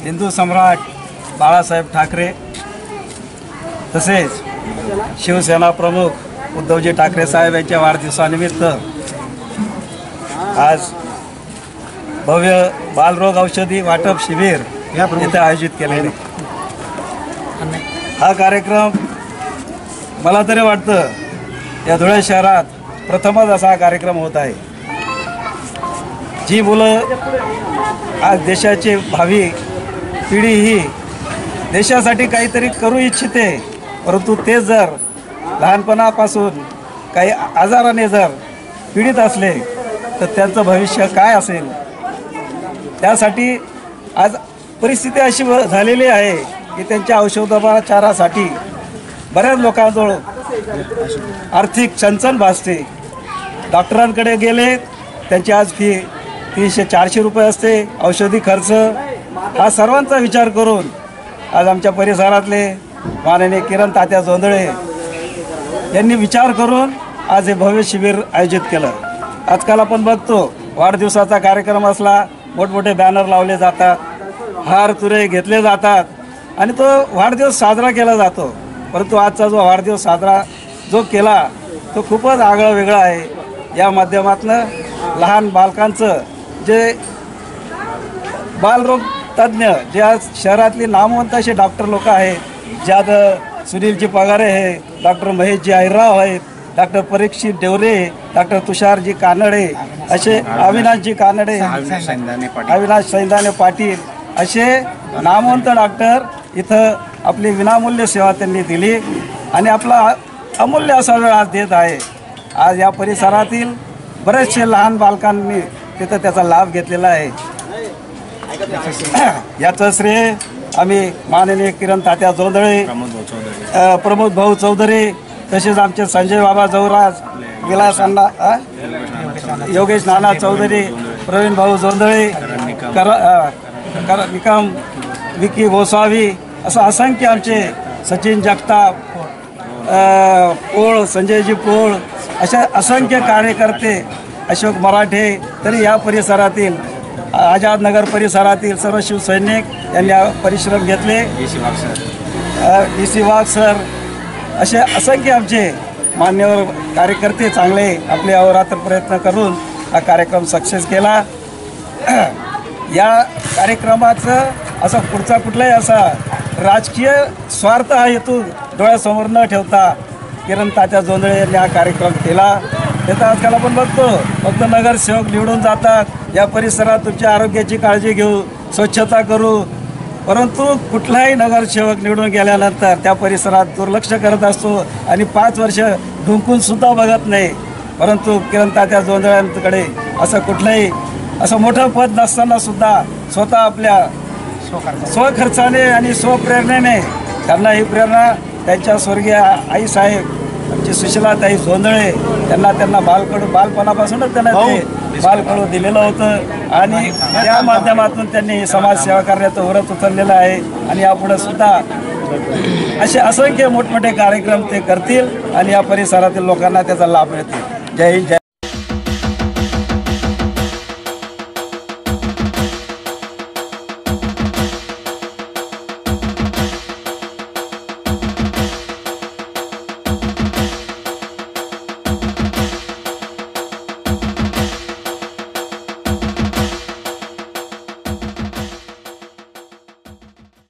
हिंदू सम्राट बाळासाहेब ठाकरे तसेच शिवसेना प्रमुख उद्धवजी ठाकरे साहेब यांच्या वाढदिवसानिमित्त आज भव्य बालरोग औषधी वाटप शिबिर इथे आयोजित केलेले। हा कार्यक्रम मला तरी वाटतं या धुळे शहरात प्रथमच असा हा कार्यक्रम होत आहे। जी मुलं आज देशाची भावी पिढी ही देशासाठी काहीतरी करू इच्छिते, परंतु ते जर लहानपणापासून काही आजाराने जर पीडित असले तर त्यांचं भविष्य काय असेल। त्यासाठी आज परिस्थिती अशी झालेली आहे की त्यांच्या औषधोपचारासाठी बऱ्याच लोकांजवळ आर्थिक चणचण भासते। डॉक्टरांकडे गेले त्यांची आज फी 300-400 रुपये असते। औषधी खर्च हा सर्वांचा विचार करून आज आमच्या परिसरातले माननीय किरण तात्या जोंधळे यांनी विचार करून आज हे भव्य शिबिर आयोजित केलं। आजकाल आपण बघतो वाढदिवसाचा कार्यक्रम असला मोठमोठे बॅनर लावले जातात, हार तुरे घेतले जातात आणि तो वाढदिवस साजरा केला जातो, परंतु आजचा जो वाढदिवस साजरा जो केला तो खूपच आगळा वेगळा आहे। या माध्यमातून लहान बालकांचं जे बालरोग तज्ज्ञ जे आज शहरातली नामवंत असे डॉक्टर लोक आहेत, ज्यात सुनीलजी पगारे आहे, डॉक्टर महेशजी आहिरराव आहेत, डॉक्टर परीक्षित देवरे, डॉक्टर तुषारजी कानडे, असे अविनाशजी कानडे, अविनाश सैंदाने पाटील असे नामवंत डॉक्टर इथं आपली विनामूल्य सेवा त्यांनी दिली आणि आपला अमूल्य असा वेळ आज देत आहे। आज या परिसरातील बरेचसे लहान बालकांनी तिथं त्याचा लाभ घेतलेला आहे। याचं श्रेय आम्ही माननीय किरण तात्या जोंधळे, प्रमोद भाऊ चौधरी, तसेच आमचे संजय बाबा जवराज, विलास अण्णा, योगेश नाना चौधरी, प्रवीण भाऊ जोंधळे, निकम, विकी गोसावी, असं असंख्य आमचे सचिन जगताप, पोळ, संजयजी पोळ, अशा असंख्य कार्यकर्ते, अशोक मराठे, तरी या परिसरातील आझादनगर परिसरातील सर्व शिवसैनिक यांनी परिश्रम घेतले। DC वाघ सर, असे असंख्य आमचे मान्यवर कार्यकर्ते चांगले आपले अहोरात्र प्रयत्न करून हा कार्यक्रम सक्सेस केला। या कार्यक्रमाचं असा पुढचा कुठलाही असा राजकीय स्वार्थ हा हेतू डोळ्यासमोर न ठेवता किरण तात्या जोंधळे यांनी हा कार्यक्रम केला। त्याचा आजकाल आपण बघतो फक्त नगरसेवक निवडून जातात, या परिसरात तुमच्या आरोग्याची काळजी घेऊ, स्वच्छता करू, परंतु कुठलाही नगरसेवक निवडून गेल्यानंतर त्या परिसरात दुर्लक्ष करत असतो आणि 5 वर्ष ढुंकून सुद्धा बघत नाही। परंतु किरण तात्या जोंधळ्यांकडे असं कुठलंही असं मोठं पद नसताना सुद्धा स्वतः आपल्या स्वखर्चाने आणि स्वप्रेरणेने त्यांना ही प्रेरणा त्यांच्या स्वर्गीय आईसाहेब आमची सुशीलाताई जोंधळे त्यांना बालपणापासूनच त्यांना ते बालकडू दिलेलं होतं आणि त्या माध्यमातून त्यांनी समाजसेवा करण्याचं व्रत उचललेलं आहे आणि यापुढे सुद्धा असे असंख्य मोठमोठे कार्यक्रम ते करतील आणि या परिसरातील लोकांना त्याचा लाभ मिळतील। जय हिंद।